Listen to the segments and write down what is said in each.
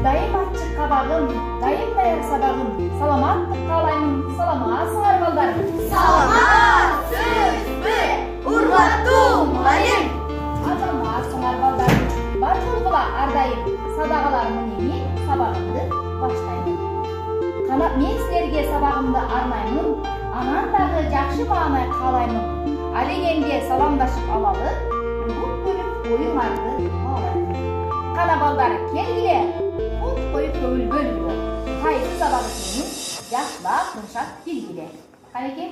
Дайым ачык кабагым, дайым даяр сабагым. Саламаттык каалаймын, саламатсыңар балдар. Саламатсызбы, урматтуу мугалим. Азаматсыңар балдар. Бар жолгула ардайым сабагаларымдын эми сабагымды баштайм. Мен силерге сабагымды арнаймын, анан дагы жакшы маанай каалаймын. Ал эгенде саламдашып алалы, көп көрүп оюңарды алайм. Кана балдар, келгиле, ут коюп көңүл. Кайсы сабак экенин жакшылап тынчап билгиле. Канеке?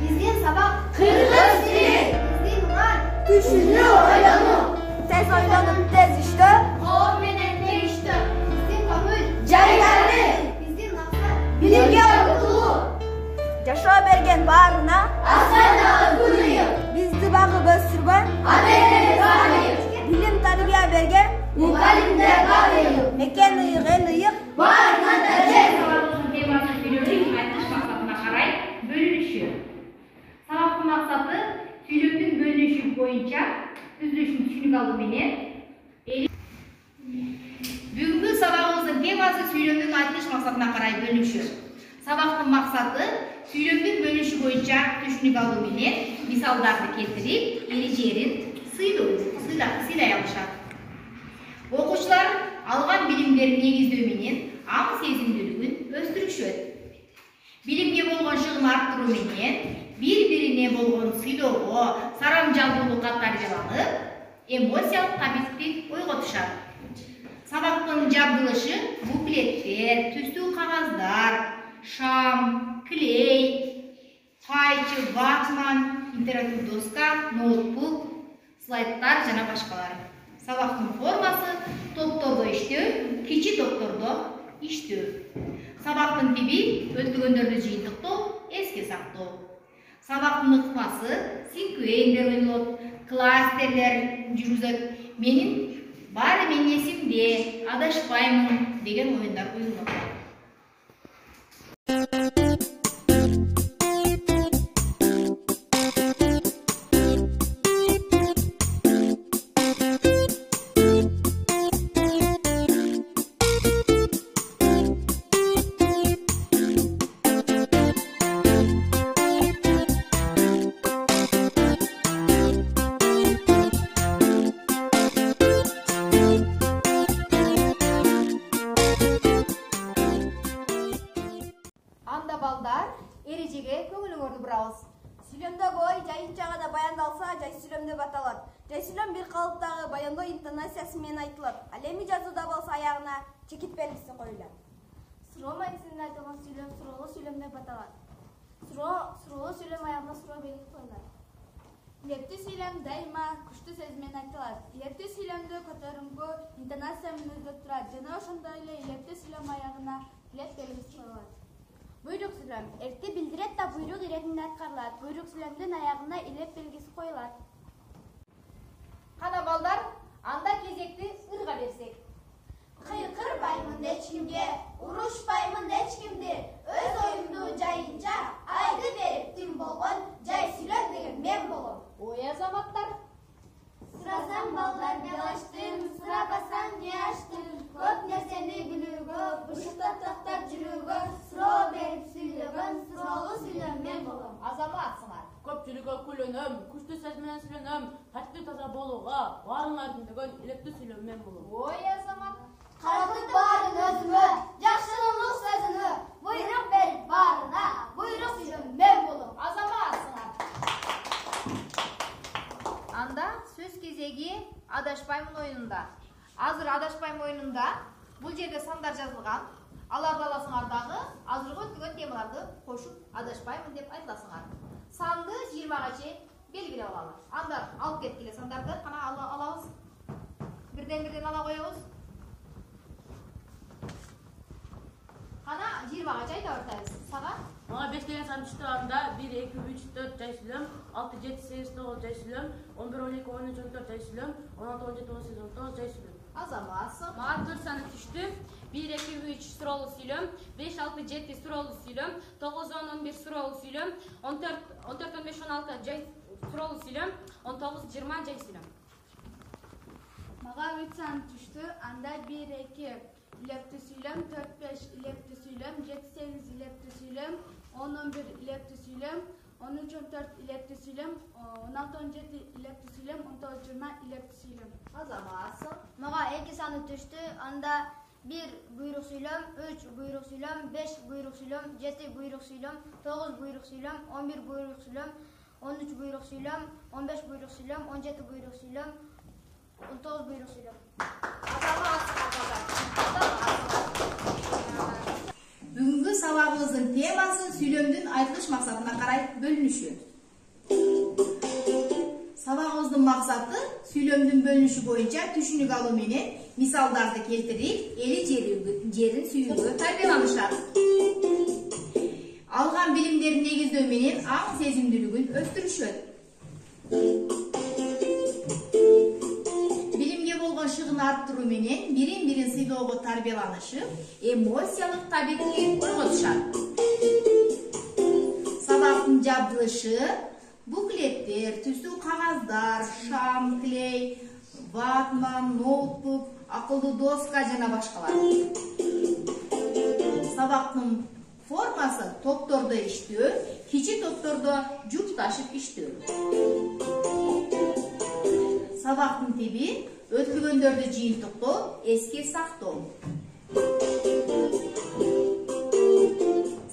Биздин сабак кыргыз тили. Биздин уран күчүнүү ойлонуу. Тез ойлонуп тез иштөө. Коо менен териштөө. Биздин көңүл жайгары. Биздин максат билимге окутуу. Жашоо берген баарына асайдагы күнү. Бизди багып өстүргөн адегенде баайып. Билим тарбия берген мугалимдер баайып. Мекен ыйык эл ыйык баарынан да жер. Сабагыбыздын темасы сүйлөмдүн айтыш максатына карай бөлүнүшү. Сабактын максаты сүйлөмдүн бөлүнүшү боюнча түзүлүшүн түшүнүк алуу менен бүгүнкү сабагыбыздын темасы сүйлөмдүн айтыш максатына карай бөлүнүшү. Сабактын максаты сүйлөмдүн бөлүнүшү боюнча түшүнүк алуу менен мисалдарды келтирип, эрежелерин сыйлай алышат. Окуучулар алган билимдерин негиздөө менен аң сезимдүүлүгүн өстүрүшөт. Билимге болгон шыгым арттыруу менен бири-бирине болгон сыйлоого, сарамжалдуулукка тарбияланып, эмоциялык кабилетти ойготушат. Сабактын жабдылышы буклеттер, түстүү кагаздар, шам, клей, кайчы, ватман, интерактив доска, ноутбук, слайдтар жана башкалары. Сабактын формасы топтордо иштөө, кичи топтордо иштөө. Сабактын тиби өтүлгөндөрдү жыйынтыктоо, эске сактоо. Сабактын ыкмасы синквейндер ойлонот, кластерлер жүргүзөт. Менин баары менин эсимде, адашпаймын деген оюндар уюлданат. Балдар, эрежеге көңүлүңөрдү бурабыз. Сүйлөмдө бой жайынча гана баяндалса, жай сүйлөм деп аталат. Жай сүйлөм бир калыптагы баяндоо интонациясы менен айтылат. Ал эми жазууда болсо аягына чекит белгиси коюлат. Суроо маанисинде айтылган сүйлөм суроолуу сүйлөм деп аталат. Суроолуу сүйлөм аягына суроо белгиси коюлат. Илептүү сүйлөм дайыма күчтүү сөз менен айтылат. Илептүү сүйлөмдү көтөрүңкү интонация менен өзгөртүлат жана ошондой эле илептүү сүйлөм аягына илеп белгиси коюлат. Буйрук сүйлөм эрти билдирет да буйрук иретинде аткарылат. Буйрук сүйлөмдүн аягына илеп белгиси коюлат. Кана балдар, анда кезекти ырга берсек. Кыйкырбаймын эч кимге, урушпаймын эч кимди. Өз оюмду жайынча айтып бериптим болгон жай сүйлөм деген мен болом. Ой азаматтар, Сұрасаң балдар не аштым, сұрабасаң не аштым. Көп нәрсені білуге, бұшықтап тоқтап жүруге, сұрау беріп сөйлеген, сұраулы сөйлем мен болам. азаматсыңар. Көпчүлүккө күлөнөм, күчтүү сөз менен сүйлөнөм, тартиптүү таза болууга, баарыңардын деген илектүү сүйлөм мен болом. Ой азамат, Қаратып барын өзіме, жақсылық сөзіні, бұйрық беріп барына, бұйрық сөйлем мен болам. азаматсыңар. Анда сөз кезеги адашпаймын оюнунда. Азыр адашпаймын оюнунда бул жерде сандар жазылган. Аларды аласыңар дагы азыркы өтүлгөн темаларды кошуп адашпаймын деп айтыласыңар. Санды 20га чейин белгилеп алалы. Анда алып кеткиле сандарды, кана алабыз. Бирден ала коебуз. Кана 20га чейин айтабыз. Сага Мага 5 деген сан түштү анда 1, 2, 3, 4 жай сүйлөм, 6, 7, 8, 9 жай сүйлөм, 11, 12, 13, 14 жай сүйлөм, 16, 17, 18, 19 жай сүйлөм. азаматсың. Мага 4 саны түштү. 1, 2, 3 суроолуу сүйлөм, 5, 6, 7 суроолуу сүйлөм, 9, 10, 11 суроолуу сүйлөм, 14, 15, 16 жай суроолуу сүйлөм, 19, 20 жай сүйлөм. Мага 3 сан түштү, анда 1, 2, ilepti süylem, 4-5 ilepti süylem, 7-8 ilepti süylem, 10-11 ilepti süylem, 13-14 ilepti süylem, 16-17 ilepti süylem, 19-20 ilepti süylem. Azamazsın. Mağa 2 sanı düştü. Anda 1 buyruk süylem, 3 buyruk süylem, 5 buyruk süylem, 7 buyruk süylem, 9 buyruk süylem, 11 buyruk süylem, 13 buyruk süylem, 15 buyruk süylem, 17 buyruk süylem, 19 buyruk süylem. Бүгінгі сабағымыздың темасы сөйлемдің айтылыш мақсатына қарай бөлініші. Сабағымыздың мақсаты сөйлемдің бөлініші бойынша түшінік алу менен мисалдарды келтіріп, елі жерін сүйүүгө тәрбиеланышат. Алған билимдерин негиздөө менен аң сезимдүүлүгүн өстүрүшөт. Билимге болгон шыгын арттыруу менен бирин-бирин сыйдоого тарбияланышып, эмоциялык табиттик ойготушат. Сабактын жабдылышы буклеттер, түздүү кагаздар, шам, клей, ватман, ноутбук, акылдуу доска жана башкалар. Сабактын формасы топтордо иштөө, кичи топтордо жупташып иштөө. Сабактын тиби өтүлгөндөрдү жыйынтыктоо, эске сактоо.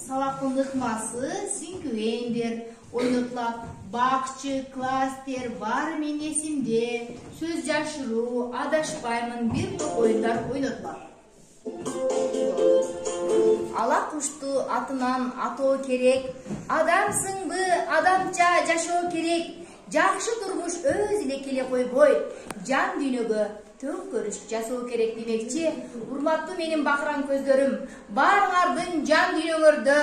Сабактын ыкмасы синквендер ойнотулат. Бакчы, кластер, баары мен эсимде, сөз жашыруу, адашпаймын, бир топ оюндар ойнотулат. Ала кушту атынан атоо керек, адамсыңбы, адамча жашоо керек, жакшы турмуш өз эле келе койбой, жан дүйнөгө төңкөрүш жасоо керек демекчи. Урматтуу менин бакыран көздөрүм, баарыңардын жан дүйнөңөрдө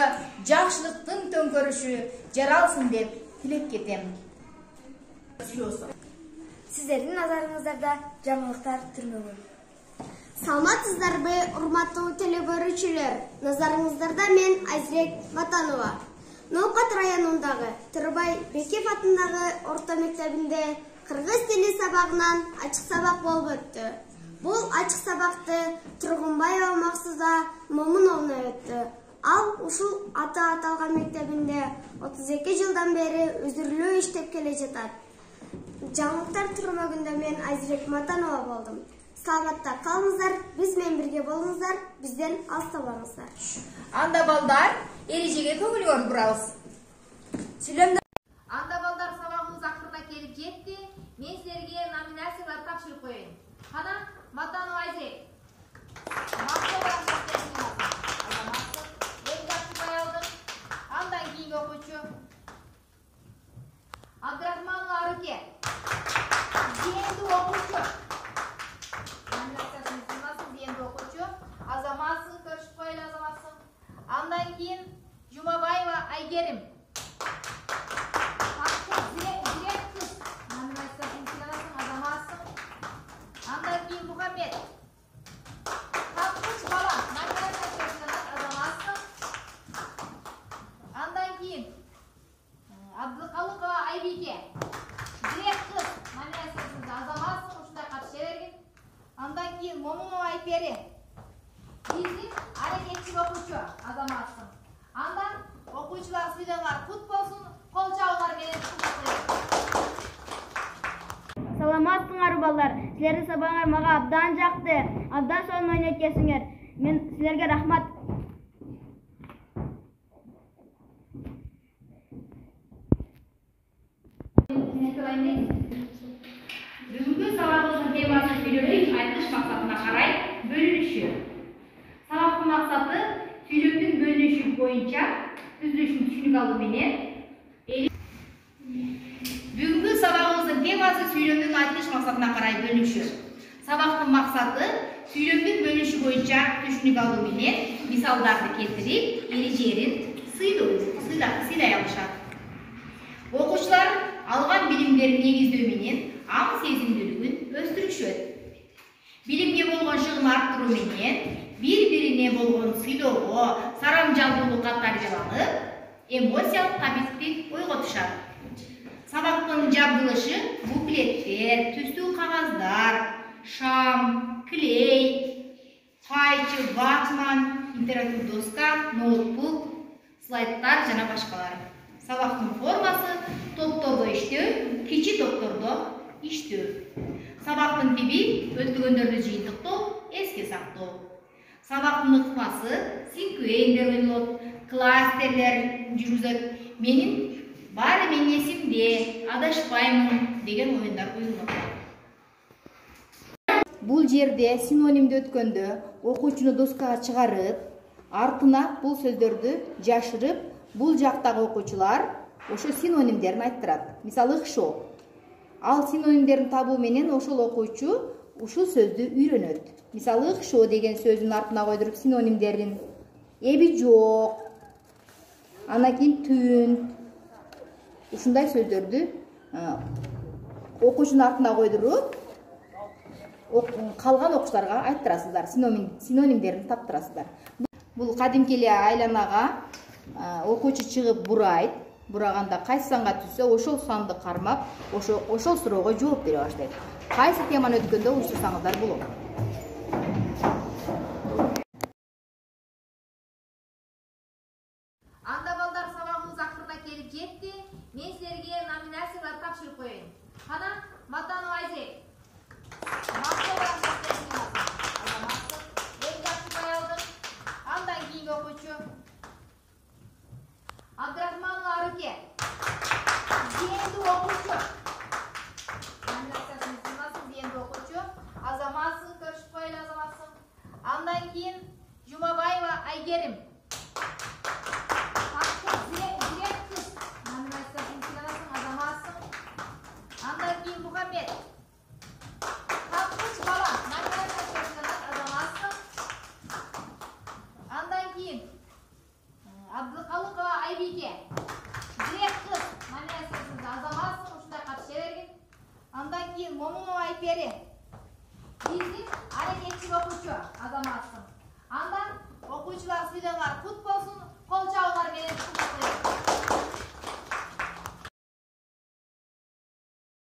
жакшылыктын төңкөрүшү жаралсын деп тилеп кетем. Сиздердин назарыңыздарда жаңылыктар түрмөгү. Саламатсыздарбы, урматтуу телекөрүүчүлөр? Назарыңыздарда мен Айзирек Матанова. Ноокат районундагы Тырбай Бекев атындагы орто мектебинде кыргыз тили сабагынан ачык сабак болуп өттү. Бул ачык сабакты Тургунбаева Максуда Момуновна өттү. Ал ушул аты аталган мектебинде 32 жылдан бери үзүрүлүү иштеп келе жатат. Жаңылыктар түрмөгүндө мен Айзирек Матанова болдум. Саламатта калыңыздар, биз менен бирге болуңуздар, бизден алыстабаңыздар. Анда балдар, эрежеге көңүлүңөрдү бурабыз. Анда балдар, сабагыбыз акырына келип жетти. Мен силерге номинациялар тапшырып коеюн. Кана, Матанова Айзирек. Андан кийинки окуучу Абдрахманова Аруке. Зиендүү окуучу. Номинациясын сыймасын, зиендүү окуучу. Азаматсың, көрүшүп коелу Азаматсың. Андан кийин Жумабаева Айгерим. Директор. Номинациясын сыймасын, Азаматсың. Андан кийин Мухаммед. Таткыч бала. Номинациясын сыймасын, Азаматсың. Андан кийин Абдыкалыкова Айбике. Директор. Номинациясын Азаматсың, ушундай катыша бергин. Андан кийин Момунова Айпери. Биздин аракетчи окуучу Азаматсың. Андан окуучулар сыйданар кут болсун, кол чабуулар менен Саламатсыңар балдар. Силердин сабагыңар мага абдан жакты. Абдан сонун ойнойт экенсиңер. Мен силерге рахмат. Бүгүнкү сабагыбыздын темасы сүйлөмдүн айтылыш максатына карай бөлүнүшү. Сабактын максаты сүйлөмдүн бөлүнүшү боюнча түзүлүшүн түшүнүк алуу менен. Бүгүнкү сабагыбыздын темасы сүйлөмдүн айтылыш максатына карай бөлүнүшү. Сабактын максаты сүйлөмдүн бөлүнүшү боюнча түшүнүк алуу менен мисалдарды келтирип, эрежелерин сыйдай алышат. Окуучулар алган билимдерин негиздөө менен аң сезимдүүлүгүн өстүрүшөт. Билимге болгон шыгын арттыруу менен бири-бирине болгон сыйдоого, сарамжалдуулукка тарбияланып, эмоциялык табиттик ойготушат. Сабактын жабдылышы буклеттер, түстүү кагаздар, шам, клей, файч, интерактив доска, ноутбук, слайдтар жана башкалар. Сабактын формасы топтордо иштөө, кичи топтордо иштөө. Сабактын тиби өтүгөндөрдү жыйынтыктоо, эске сактоо. Сабактын ыкмасы синквейндер ойлонот, кластерлер жүргүзөт. Менин баары менин эсимде, адашпаймын деген оюндар коюлат. Бул жерде синонимди өткөндө окуучуну доскага чыгарып, артына бул сөздөрдү жашырып, бул жактагы окуучулар ошо синонимдерин айттырат. Мисалы ыкшоо. Ал синонимдерин табуу менен ошол окуучу ушул сөздү үйрөнөт. Мисалы ыкшоо деген сөздүн артына койдуруп синонимдерин эби жок, анан кийин түн, ушундай сөздөрдү окуучунун артына койдуруп калган окуучуларга айттырасыздар, синонимдерин таптырасыздар. Бул кадимки эле айланага окуучу чыгып бурайт. Бураганда кайсы санга түссө, ошол санды кармап, ошол суроого жооп бере баштайт. Кайсы теманы өткөндө ушул саңыздар болот. Анда балдар, сабагыбыз акырына келип жетти. Мен силерге номинациялар тапшырып коеюн. Кана, Матанов Айзек. Андан кийинки окуучу Абдрахманова Аруке. Зиенди окуучу. Номинациясын сыймасын, зиенди окуучу. Азаматсың, көрүшүп коелу Азаматсың. Андан кийин Жумабаева Айгерим. Зирек кыз. Номинациясын сыймасын, Азаматсың. Андан кийин Мухаммед. Тапкыч бала. Номинациясын сыймасын, Азаматсың. Андан кийин Абдыкалыкова Айбике. Зирек кыз. Номинациясын Азаматсың, ушундай катыша бергин. Андан кийин Момунова Айпери. Биздин аракетчи окуучу Азаматсың. Андан окуучулар сыйлаган кут